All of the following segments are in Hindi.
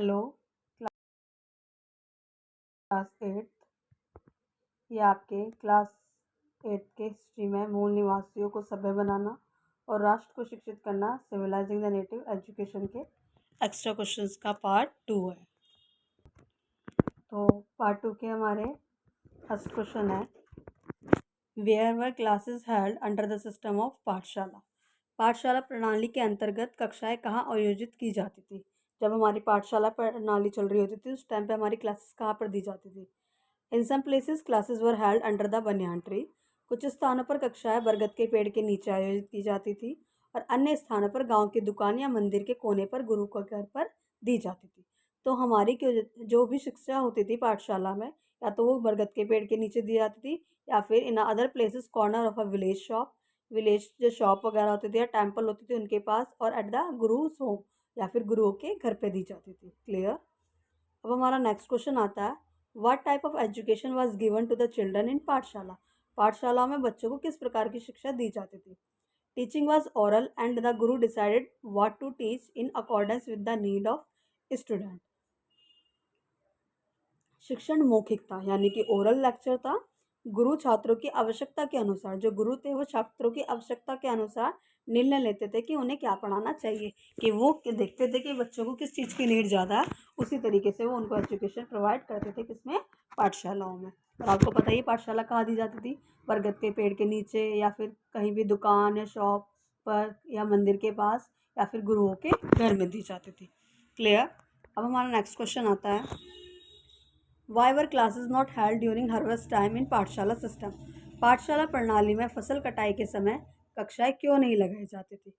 Hello class eighth. ये आपके क्लास एट्थ के हिस्ट्री में मूल निवासियों को सभ्य बनाना और राष्ट्र को शिक्षित करना, सिविलाइजिंग द नेटिव एजुकेशन के एक्स्ट्रा क्वेश्चंस का पार्ट 2 है। तो पार्ट 2 के हमारे फर्स्ट क्वेश्चन है, where were classes held under the system of pathshala. पाठशाला प्रणाली के अंतर्गत कक्षाएं कहाँ आयोजित की जाती थी। जब हमारी पाठशाला प्रणाली चल रही होती थी उस टाइम पे हमारी क्लासेस कहाँ पर दी जाती थी। In some places classes were held under the banyan tree. कुछ स्थानों पर कक्षाएं बरगद के पेड़ के नीचे आयोजित की जाती थी और अन्य स्थानों पर गांव की दुकान या मंदिर के कोने पर गुरु के घर पर दी जाती थी। तो हमारी जो भी शिक्षा होती थी पाठशाला में, या तो वो बरगद के पेड़ के नीचे दी जाती थी या फिर in other places corner of a village shop, village जो शॉप वगैरह होती थी या टेम्पल होती थी उनके पास, और एट द गुरुज होम या फिर गुरुओं के घर पे दी जाती थी। क्लियर। अब हमारा नेक्स्ट क्वेश्चन आता है, what type of education was given to the children in pathshala. पाठशालाओं में बच्चों को किस प्रकार की शिक्षा दी जाती थी। Teaching was oral and the guru decided what to teach in accordance with the need of student. शिक्षण मौखिक था, यानी कि ओरल लेक्चर था। गुरु छात्रों की आवश्यकता के अनुसार, जो गुरु थे वो छात्रों की आवश्यकता के अनुसार निर्णय लेते थे कि उन्हें क्या पढ़ाना चाहिए, कि वो देखते थे कि बच्चों को किस चीज़ की नीड ज़्यादा है, उसी तरीके से वो उनको एजुकेशन प्रोवाइड करते थे। किसमें? पाठशालाओं में। और आपको पता ही पाठशाला कहाँ दी जाती थी, बरगद के पेड़ के नीचे या फिर कहीं भी दुकान या शॉप पर या मंदिर के पास या फिर गुरुओं के घर में दी जाती थी। क्लियर। अब हमारा नेक्स्ट क्वेश्चन आता है, why were classes not held during harvest time in पाठशाला सिस्टम। पाठशाला प्रणाली में फसल कटाई के समय कक्षाएं क्यों नहीं लगाई जाती थी।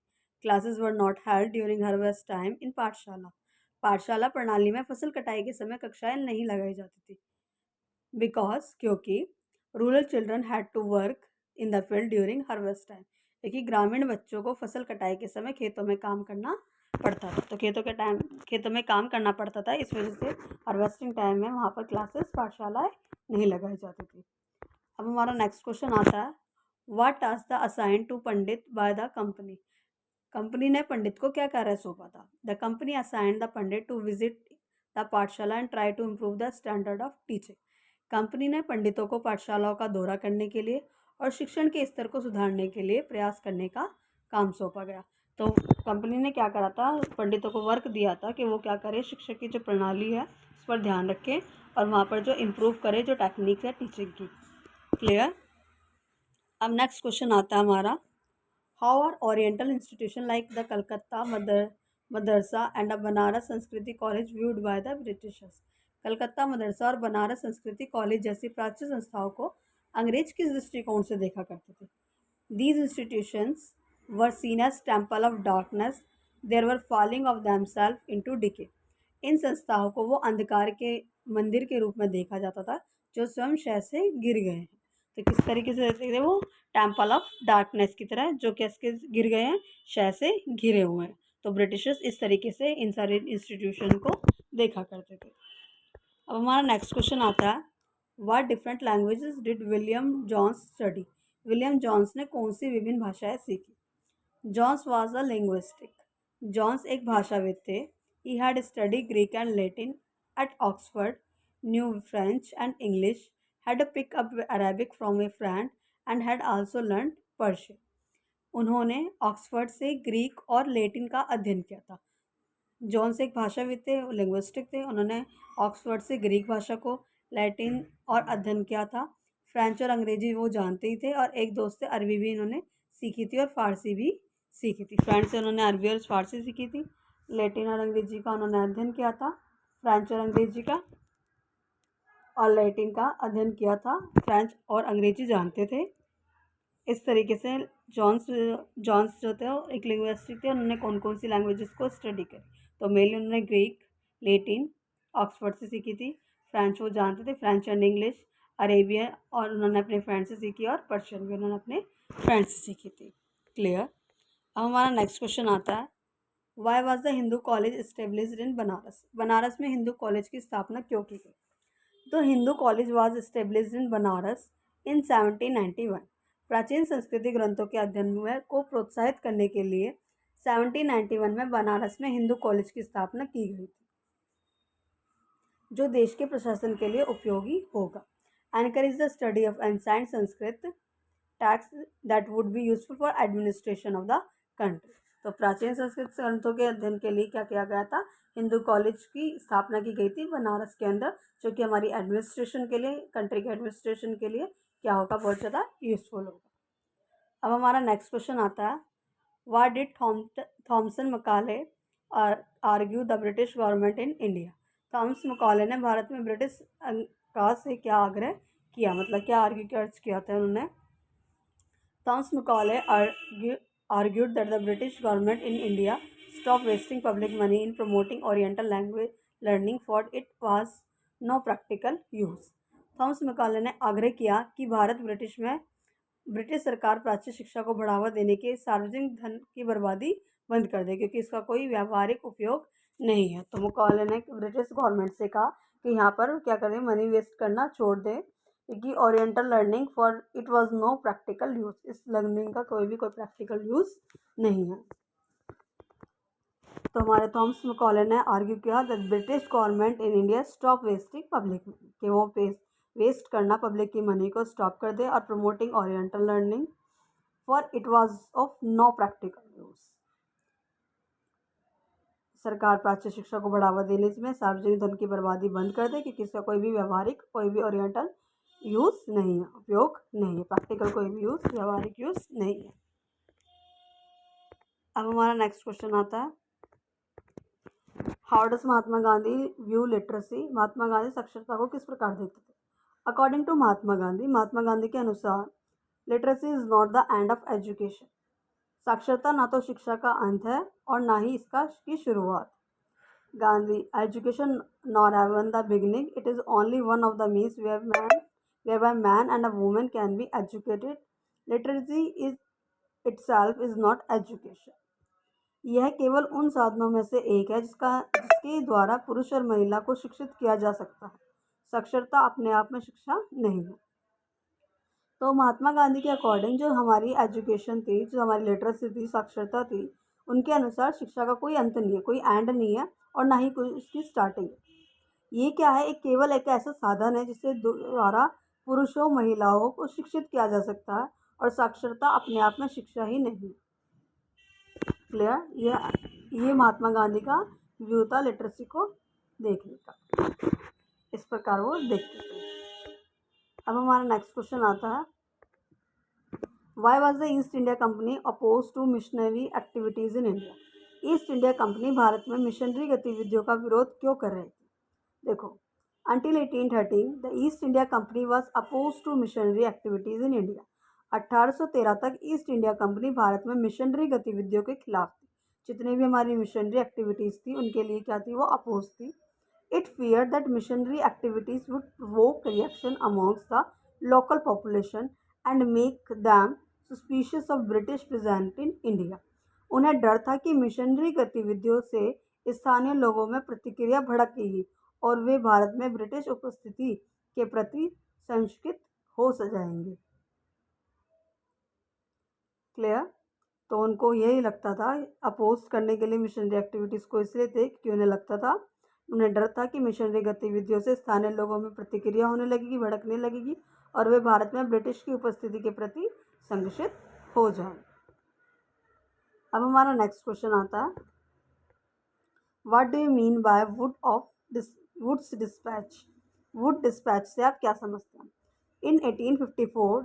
Classes were not held during harvest time in पाठशाला। पाठशाला प्रणाली में फसल कटाई के समय कक्षाएं नहीं लगाई जाती थी बिकॉज, क्योंकि rural children had to work in the field during harvest time, क्योंकि ग्रामीण बच्चों को फसल कटाई के समय खेतों में काम करना पड़ता था। तो खेतों में काम करना पड़ता था, इस वजह से हार्वेस्टिंग टाइम में वहाँ पर क्लासेस पाठशालाएं नहीं लगाई जाती थी। अब हमारा नेक्स्ट क्वेश्चन आता है, what task the assign to pandit by the company. Company ने पंडित को क्या कार्य सौंपा था। The company assign the pandit to visit the pathshala and try to improve the standard of teaching. Company ने पंडितों को पाठशालाओं का दौरा करने के लिए और शिक्षण के स्तर को सुधारने के लिए प्रयास करने का काम सौंपा गया। तो कंपनी ने क्या करा था, पंडितों को वर्क दिया था कि वो क्या करें, शिक्षा की जो प्रणाली है उस पर ध्यान रखें और वहाँ पर जो इम्प्रूव करें जो टेक्निक है टीचिंग की। क्लियर। अब नेक्स्ट क्वेश्चन आता है हमारा, how are oriental institution like the Calcutta Madrasa and the Banaras Sanskriti college viewed by the Britishers. Calcutta Madrasa और बनारस संस्कृति कॉलेज जैसी प्राच्य संस्थाओं को अंग्रेज किस दृष्टिकोण से देखा करते थे। These institutions were seen as temple of darkness. They were falling of themselves into decay. इन संस्थाओं को वो अंधकार के मंदिर के रूप में देखा जाता था जो स्वयं क्षय से गिर गए हैं। तो किस तरीके से देखते थे वो, टेम्पल ऑफ डार्कनेस की तरह, जो कि इसके गिर गए हैं, क्षय से घिरे हुए हैं। तो ब्रिटिशर्स इस तरीके से इन सारे इंस्टीट्यूशन को देखा करते थे। अब हमारा नेक्स्ट क्वेश्चन आता है, what different languages did William Jones study. William Jones ने कौन सी विभिन्न भाषाएं सीखी। Jones was a linguistic. Jones एक भाषाविद थे। He had study Greek and Latin at Oxford, knew French and English, had pick up Arabic from a friend and had also learn Persian. उन्होंने ऑक्सफर्ड से ग्रीक और लैटिन का अध्ययन किया था। जॉन्स एक भाषाविद थे, लिंग्विस्टिक थे। उन्होंने ऑक्सफर्ड से ग्रीक भाषा को, लैटिन और अध्ययन किया था। फ्रेंच और अंग्रेजी वो जानते ही थे और एक दोस्त से अरबी भी इन्होंने सीखी थी और फारसी भी सीखी थी। फ्रेंच से उन्होंने अरबी और फारसी सीखी थी। लैटिन और अंग्रेजी का उन्होंने अध्ययन किया था। फ्रेंच और अंग्रेजी का और लैटिन का अध्ययन किया था। फ्रेंच और अंग्रेजी जानते थे। इस तरीके से जॉन्स जो थे वो एक लिंग्विस्टिक थे। उन्होंने कौन कौन सी लैंग्वेजेस को स्टडी करी, तो मेनली उन्होंने ग्रीक, लैटिन ऑक्सफर्ड से सीखी थी। फ्रेंच वो जानते थे, फ्रेंच एंड इंग्लिश, अरेबियन और उन्होंने अपने फ्रेंड से सीखी, और पर्शियन भी उन्होंने अपने फ्रेंड से सीखी थी। क्लियर। अब हमारा नेक्स्ट क्वेश्चन आता है, why was the Hindu college established in Banaras. Banaras में हिंदू कॉलेज की स्थापना क्यों की गई। तो Hindu college was established in Banaras in 1791। प्राचीन संस्कृति ग्रंथों के अध्ययन को प्रोत्साहित करने के लिए 1791 में बनारस में हिंदू कॉलेज की स्थापना की गई थी। जो देश के प्रशासन के लिए उपयोगी होगा। Encourage the study of ancient Sanskrit text that would be useful for administration of the country. तो प्राचीन संस्कृत ग्रंथों के अध्ययन के लिए क्या किया गया था? हिंदू कॉलेज की स्थापना की गई थी बनारस के अंदर, जो कि हमारी एडमिनिस्ट्रेशन के लिए, कंट्री के एडमिनिस्ट्रेशन के लिए क्या होगा? बहुत ज़्यादा यूजफुल होगा। अब हमारा नेक्स्ट क्वेश्चन आता है, why did Thomson Macaulay argue the British government in India? Thomas Macaulay ने भारत में ब्रिटिश का से क्या आग्रह किया, मतलब क्या आर्ग्यू किया था उन्होंने? Thomas Macaulay argued that the British government in India stop wasting public money in promoting Oriental language learning for it was no practical use. Thomas Macaulay ने आग्रह किया कि ब्रिटिश सरकार प्राच्य शिक्षा को बढ़ावा देने के सार्वजनिक धन की बर्बादी बंद कर दे, क्योंकि इसका कोई व्यावहारिक उपयोग नहीं है। तो मकाले ने ब्रिटिश गवर्नमेंट से कहा कि यहाँ पर क्या करें, मनी वेस्ट करना छोड़ दें, क्योंकि oriental learning for it was no practical use, इस लर्निंग का कोई प्रैक्टिकल यूज नहीं है। तो हमारे थॉमस मकाले ने आर्ग्यू किया that British government in India stop wasting public money, कि वो वेस्ट करना पब्लिक की मनी को स्टॉप कर दे, और promoting oriental learning for it was of no practical use, सरकार प्राच्य शिक्षा को बढ़ावा देने में सार्वजनिक धन की बर्बादी बंद कर दे, क्योंकि इसका कोई भी व्यावहारिक, कोई भी ओरिएंटल यूज नहीं है, उपयोग नहीं है, प्रैक्टिकल कोई भी यूज, व्यावहारिक यूज नहीं है। अब हमारा नेक्स्ट क्वेश्चन आता है, how does Mahatma Gandhi view literacy? Mahatma Gandhi साक्षरता को किस प्रकार देखते थे? अकॉर्डिंग टू महात्मा गांधी के अनुसार literacy is not the end of education, साक्षरता ना तो शिक्षा का अंत है और ना ही इसका की शुरुआत। Gandhi education not haven the beginning, it is only one of the means whereby man and a woman can be educated. Literacy is itself is not education. यह केवल उन साधनों में से एक है जिसके द्वारा पुरुष और महिला को शिक्षित किया जा सकता है। साक्षरता अपने आप में शिक्षा नहीं है। तो महात्मा गांधी के अकॉर्डिंग जो हमारी एजुकेशन थी, जो हमारी लिटरेसी थी, साक्षरता थी, उनके अनुसार शिक्षा का कोई अंत नहीं है, कोई एंड नहीं है, और ना ही कोई उसकी स्टार्टिंग है। ये क्या है? केवल एक ऐसा साधन है जिससे द्वारा पुरुषों महिलाओं को शिक्षित किया जा सकता है, और साक्षरता अपने आप में शिक्षा ही नहीं। क्लियर? ये महात्मा गांधी का व्यू था लिटरेसी को देखने का, इस प्रकार वो देखते थे। अब हमारा नेक्स्ट क्वेश्चन आता है, why was the East India Company oppose to missionary activities in India? East India Company Bharat में मिशनरी गतिविधियों का विरोध क्यों कर रही थी? देखो, Until 1813, the East India Company was opposed to missionary activities in India. 1813 तक ईस्ट इंडिया कंपनी भारत में मिशनरी गतिविधियों के खिलाफ थी। जितने भी हमारी मिशनरी एक्टिविटीज़ थी उनके लिए क्या थी? वो अपोज थी। It fear that missionary activities would provoke reaction amongst the local population and make them suspicious of British present in India. उन्हें डर था कि मिशनरी गतिविधियों से स्थानीय लोगों में प्रतिक्रिया भड़केगी और वे भारत में ब्रिटिश उपस्थिति के प्रति संशयित हो जाएंगे। क्लियर? तो उनको यही लगता था, अपोज करने के लिए मिशनरी एक्टिविटीज़ को इसलिए थे क्योंकि उन्हें लगता था, उन्हें डर था कि मिशनरी गतिविधियों से स्थानीय लोगों में प्रतिक्रिया होने लगेगी, भड़कने लगेगी, और वे भारत में ब्रिटिश की उपस्थिति के प्रति संशयित हो जाए। अब हमारा नेक्स्ट क्वेश्चन आता है, what do you mean by Wood's dispatch से आप क्या समझते हैं? In 1854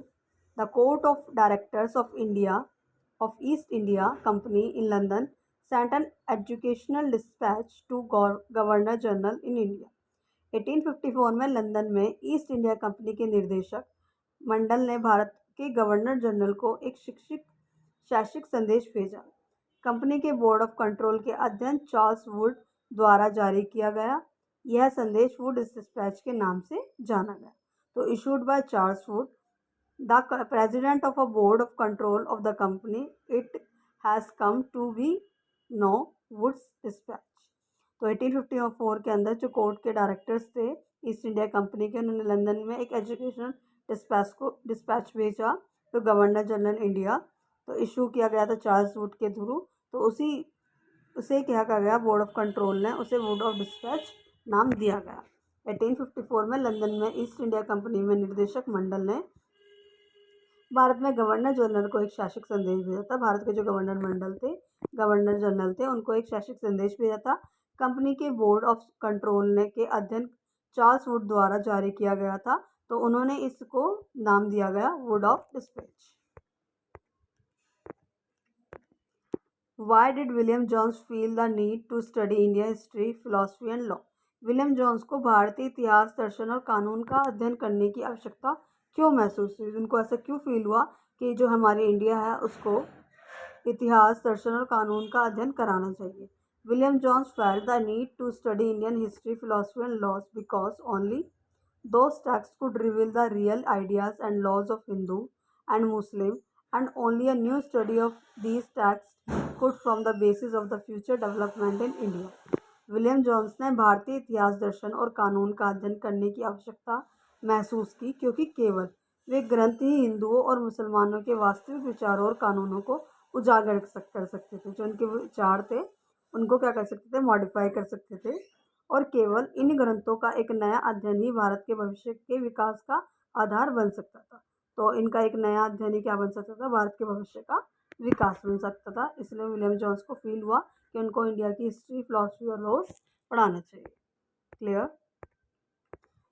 the court of directors of East India Company in London sent an educational dispatch to governor general in India. 1854 में लंदन में ईस्ट इंडिया कंपनी के निर्देशक मंडल ने भारत के गवर्नर जनरल को एक शैक्षिक संदेश भेजा। कंपनी के बोर्ड ऑफ कंट्रोल के अध्ययन चार्ल्स वुड द्वारा जारी किया गया। यह संदेश वुड डिस्पैच के नाम से जाना गया। तो issued by Charles Wood, the president of a board of control of the company, it has come to be known Wood's dispatch. तो 1854 के अंदर जो कोर्ट के डायरेक्टर्स थे ईस्ट इंडिया कंपनी के, उन्होंने लंदन में एक एजुकेशनल डिस्पैच भेजा तो गवर्नर जनरल इंडिया, तो इशू किया गया था चार्ल्स वुड के थ्रू। तो उसे क्या कहा गया, बोर्ड ऑफ कंट्रोल ने उसे वुड ऑफ डिस्पैच नाम दिया गया। 1854 में लंदन में ईस्ट इंडिया कंपनी में निदेशक मंडल ने भारत में गवर्नर जनरल को एक शासक संदेश भेजा था। भारत के जो गवर्नर जनरल थे उनको एक शासक संदेश भेजा था। कंपनी के बोर्ड ऑफ कंट्रोल ने के अध्ययन चार्ल्स वुड द्वारा जारी किया गया था, तो उन्होंने इसको नाम दिया गया would of dispatch. Why did William Jones feel the need to study Indian history, philosophy and law? William Jones को भारतीय इतिहास, दर्शन और कानून का अध्ययन करने की आवश्यकता क्यों महसूस हुई? उनको ऐसा क्यों फील हुआ कि जो हमारी इंडिया है उसको इतिहास, दर्शन और कानून का अध्ययन कराना चाहिए? William Jones felt the need to study Indian history, philosophy and laws because only those texts could reveal the real ideas and laws of Hindu and Muslim, and only a new study of these texts could form the basis of the future development in India. William Jones ने भारतीय इतिहास, दर्शन और कानून का अध्ययन करने की आवश्यकता महसूस की क्योंकि केवल वे ग्रंथ ही हिंदुओं और मुसलमानों के वास्तविक विचारों और कानूनों को उजागर कर सकते थे। जो उनके विचार थे उनको क्या कर सकते थे? मॉडिफाई कर सकते थे। और केवल इन ग्रंथों का एक नया अध्ययन ही भारत के भविष्य के विकास का आधार बन सकता था। तो इनका एक नया अध्ययन ही क्या बन सकता था? भारत के भविष्य का विकास बन सकता था। इसलिए विलियम जोन्स को फील हुआ कि उनको इंडिया की हिस्ट्री, फिलॉसफी और लॉज पढ़ाना चाहिए। क्लियर?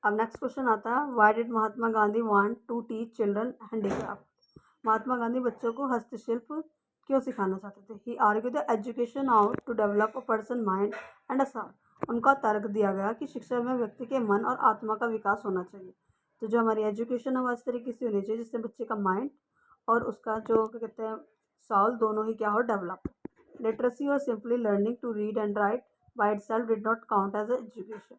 अब नेक्स्ट क्वेश्चन आता है, why did Mahatma Gandhi want to teach children handicraft? Mahatma Gandhi बच्चों को हस्तशिल्प क्यों सिखाना चाहते थे? He argue the education out to develop a person mind and a soul. उनका तर्क दिया गया कि शिक्षा में व्यक्ति के मन और आत्मा का विकास होना चाहिए। तो जो हमारी एजुकेशन है वो इस तरीके से होनी चाहिए जिससे बच्चे का माइंड और उसका जो क्या कहते हैं साल दोनों ही क्या हो? डेवलप। लिटरेसी और simply learning to read and write by itself did not count as education.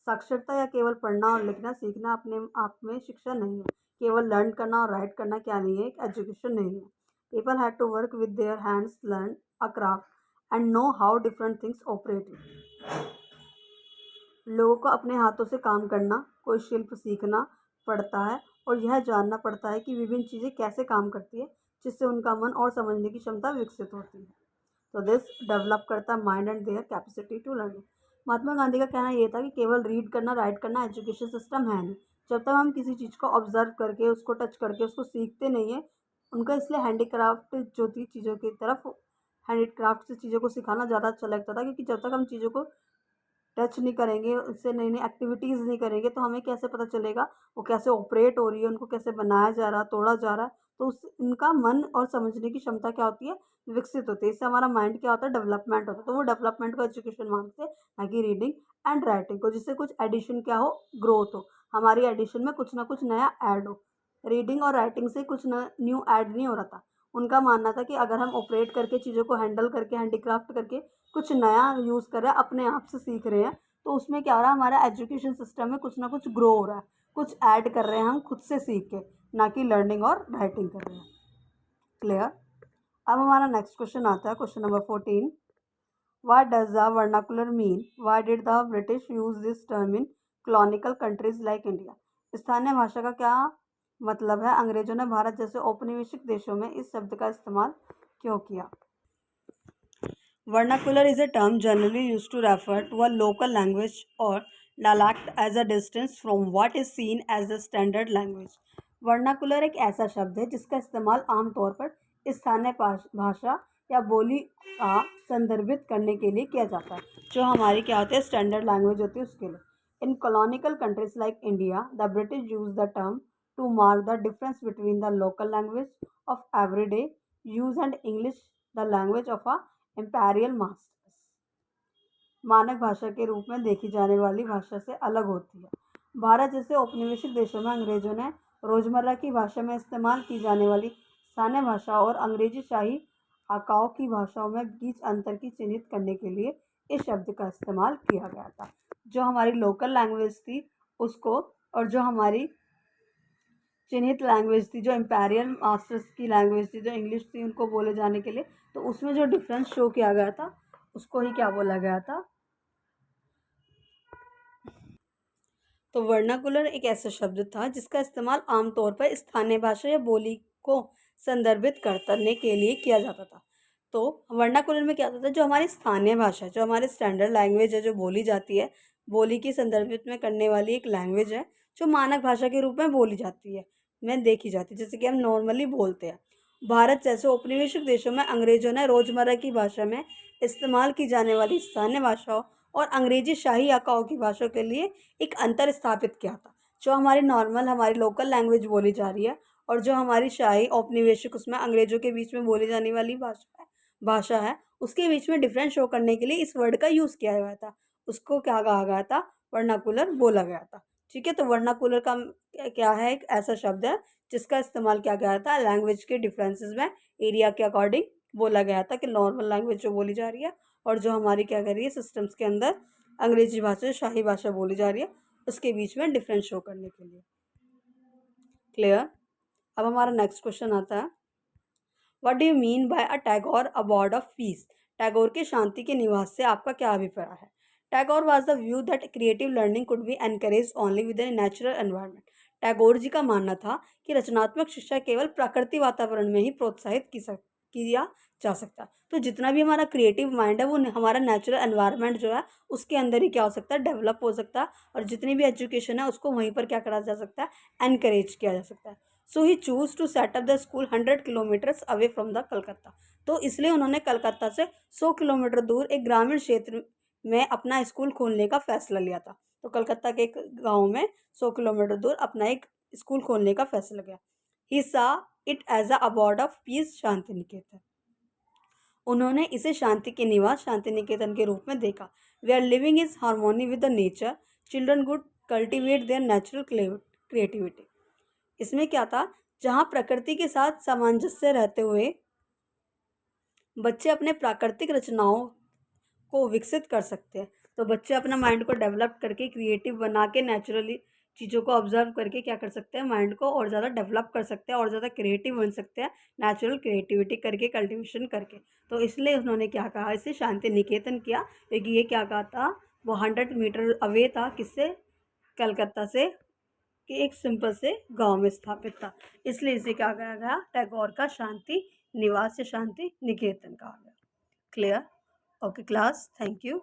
साक्षरता या केवल पढ़ना और लिखना सीखना अपने आप में शिक्षा नहीं है। केवल लर्न करना और राइट करना क्या नहीं है? एक एजुकेशन नहीं है। People had to work with their hands, learn a craft and know how different things operate. लोगों को अपने हाथों से काम करना, कोई शिल्प सीखना पड़ता है और यह जानना पड़ता है कि विभिन्न चीज़ें कैसे काम करती है, जिससे उनका मन और समझने की क्षमता विकसित होती है। तो दिस डेवलप करता है mind and their capacity to learn. Mahatma Gandhi का कहना ये था कि केवल रीड करना, राइट करना एजुकेशन सिस्टम है नहीं। जब तक हम किसी चीज़ को ऑब्जर्व करके, उसको टच करके, उसको सीखते नहीं है, उनका इसलिए हैंडीक्राफ्ट जो थी चीज़ों की तरफ, हैंडीक्राफ्ट से चीज़ों को सिखाना ज़्यादा अच्छा लगता था, क्योंकि जब तक हम चीज़ों को टच नहीं करेंगे, उससे नई नई एक्टिविटीज़ नहीं करेंगे, तो हमें कैसे पता चलेगा वो कैसे ऑपरेट हो रही है, उनको कैसे बनाया जा रहा है, तोड़ा जा रहा है। तो उस उनका मन और समझने की क्षमता क्या होती है? विकसित होती है। इससे हमारा माइंड क्या होता है? डेवलपमेंट होता है। तो वो डेवलपमेंट को एजुकेशन मानते हैं, ना कि रीडिंग एंड राइटिंग को, जिससे कुछ एडिशन क्या हो? ग्रोथ हो, हमारी एडिशन में कुछ ना कुछ नया ऐड हो। रीडिंग और राइटिंग से कुछ न्यू ऐड नहीं हो रहा था। उनका मानना था कि अगर हम ऑपरेट करके, चीज़ों को हैंडल करके, हैंडीक्राफ्ट करके कुछ नया यूज़ कर रहे हैं, अपने आप से सीख रहे हैं, तो उसमें क्या हो रहा है? हमारा एजुकेशन सिस्टम में कुछ ना कुछ ग्रो हो रहा है, कुछ ऐड कर रहे हैं हम खुद से सीख के, ना कि लर्निंग और राइटिंग कर रहे हैं। क्लियर? अब हमारा नेक्स्ट क्वेश्चन आता है, question number 14। What does the vernacular mean? Why did the British use this term in colonial countries like India? स्थानीय भाषा का क्या मतलब है? अंग्रेजों ने भारत जैसे औपनिवेशिक देशों में इस शब्द का इस्तेमाल क्यों किया? Vernacular is a term generally used to refer to a local language or dialect as a distance from what is seen as the standard language. Vernacular एक ऐसा शब्द है जिसका इस्तेमाल आमतौर पर स्थानीय भाषा या बोली का संदर्भित करने के लिए किया जाता है, जो हमारी क्या होती है? स्टैंडर्ड लैंग्वेज होती है उसके लिए। इन colonial countries like India, the British use the term to mark the difference between the local language of everyday use and English, the language of a imperial masters। मानक भाषा के रूप में देखी जाने वाली भाषा से अलग होती है। भारत जैसे औपनिवेशिक देशों में अंग्रेजों ने रोजमर्रा की भाषा में इस्तेमाल की जाने वाली स्थानीय भाषा और अंग्रेजी शाही आकाओं की भाषाओं में बीच अंतर की चिन्हित करने के लिए इस शब्द का इस्तेमाल किया गया था। जो हमारी लोकल लैंग्वेज थी उसको, और जो हमारी चिन्हित लैंग्वेज थी, जो इम्पेरियल मास्टर्स की लैंग्वेज थी, जो इंग्लिश थी, उनको बोले जाने के लिए, तो उसमें जो डिफरेंस शो किया गया था उसको ही क्या बोला गया था? तो वर्नाकुलर एक ऐसा शब्द था जिसका इस्तेमाल आमतौर पर स्थानीय भाषा या बोली को संदर्भित करने के लिए किया जाता था। तो वर्नाकुलर में क्या होता था? जो हमारी स्थानीय भाषा, जो हमारे स्टैंडर्ड लैंग्वेज है, जो बोली जाती है, बोली की संदर्भित में करने वाली एक लैंग्वेज है जो मानक भाषा के रूप में बोली जाती है, में देखी जाती है, जैसे कि हम नॉर्मली बोलते हैं। भारत जैसे औपनिवेशिक देशों में अंग्रेजों ने रोजमर्रा की भाषा में इस्तेमाल की जाने वाली स्थानीय भाषाओं और अंग्रेजी शाही आकाओं की भाषाओं के लिए एक अंतर स्थापित किया था। जो हमारी नॉर्मल हमारी लोकल लैंग्वेज बोली जा रही है और जो हमारी शाही औपनिवेशिक उसमें अंग्रेजों के बीच में बोली जाने वाली भाषा है उसके बीच में डिफरेंस शो करने के लिए इस वर्ड का यूज़ किया गया था। उसको क्या कहा गया था? वर्नाकुलर बोला गया था। ठीक है, तो वर्नाकुलर का क्या है? एक ऐसा शब्द है जिसका इस्तेमाल किया गया था लैंग्वेज के डिफरेंसेस में एरिया के अकॉर्डिंग बोला गया था कि नॉर्मल लैंग्वेज जो बोली जा रही है और जो हमारी क्या कर रही है सिस्टम्स के अंदर अंग्रेजी भाषा शाही भाषा बोली जा रही है उसके बीच में डिफरेंस शो करने के लिए। क्लियर? अब हमारा नेक्स्ट क्वेश्चन आता है, what do you mean by a Tagore abode of peace? Tagore के शांति के निवास से आपका क्या अभिप्राय है? Tagore was the view that creative learning could be encourage only within natural environment. Tagore ji का मानना था कि रचनात्मक शिक्षा केवल प्राकृतिक वातावरण में ही प्रोत्साहित किया जा सकता। तो जितना भी हमारा क्रिएटिव माइंड है वो हमारा नेचुरल एनवायरनमेंट जो है उसके अंदर ही क्या हो सकता है? डेवलप हो सकता है और जितनी भी एजुकेशन है उसको वहीं पर क्या करा जा सकता है? एनकरेज किया जा सकता है। So he choose to set up the school 100 kilometres away from the Calcutta. तो इसलिए उन्होंने कलकत्ता से 100 किलोमीटर दूर एक ग्रामीण क्षेत्र में अपना स्कूल खोलने का फैसला लिया था। तो कलकत्ता के एक गांव में 100 किलोमीटर दूर अपना एक स्कूल खोलने का फैसला किया। He saw it as a abode of peace Shantiniketan. उन्होंने इसे शांति के निवास शांति निकेतन के रूप में देखा। Where are living is harmony with the nature, children could cultivate their natural creativity. इसमें क्या था? जहाँ प्रकृति के साथ सामंजस्य रहते हुए बच्चे अपने प्राकृतिक रचनाओं को विकसित कर सकते हैं। तो बच्चे अपना माइंड को डेवलप करके क्रिएटिव बना के नेचुरली चीज़ों को ऑब्जर्व करके क्या कर सकते हैं? माइंड को और ज़्यादा डेवलप कर सकते हैं और ज़्यादा क्रिएटिव बन सकते हैं नेचुरल क्रिएटिविटी करके कल्टिवेशन करके। तो इसलिए उन्होंने क्या कहा? इसे शांति निकेतन किया क्योंकि ये क्या कहा था? वो 100 मीटर अवे था किससे? कलकत्ता से, कि एक सिंपल से गांव में स्थापित था। इसलिए इसे क्या कहा गया? टैगोर का शांति निवास या शांति निकेतन कहा गया। Clear? Okay class, thank you.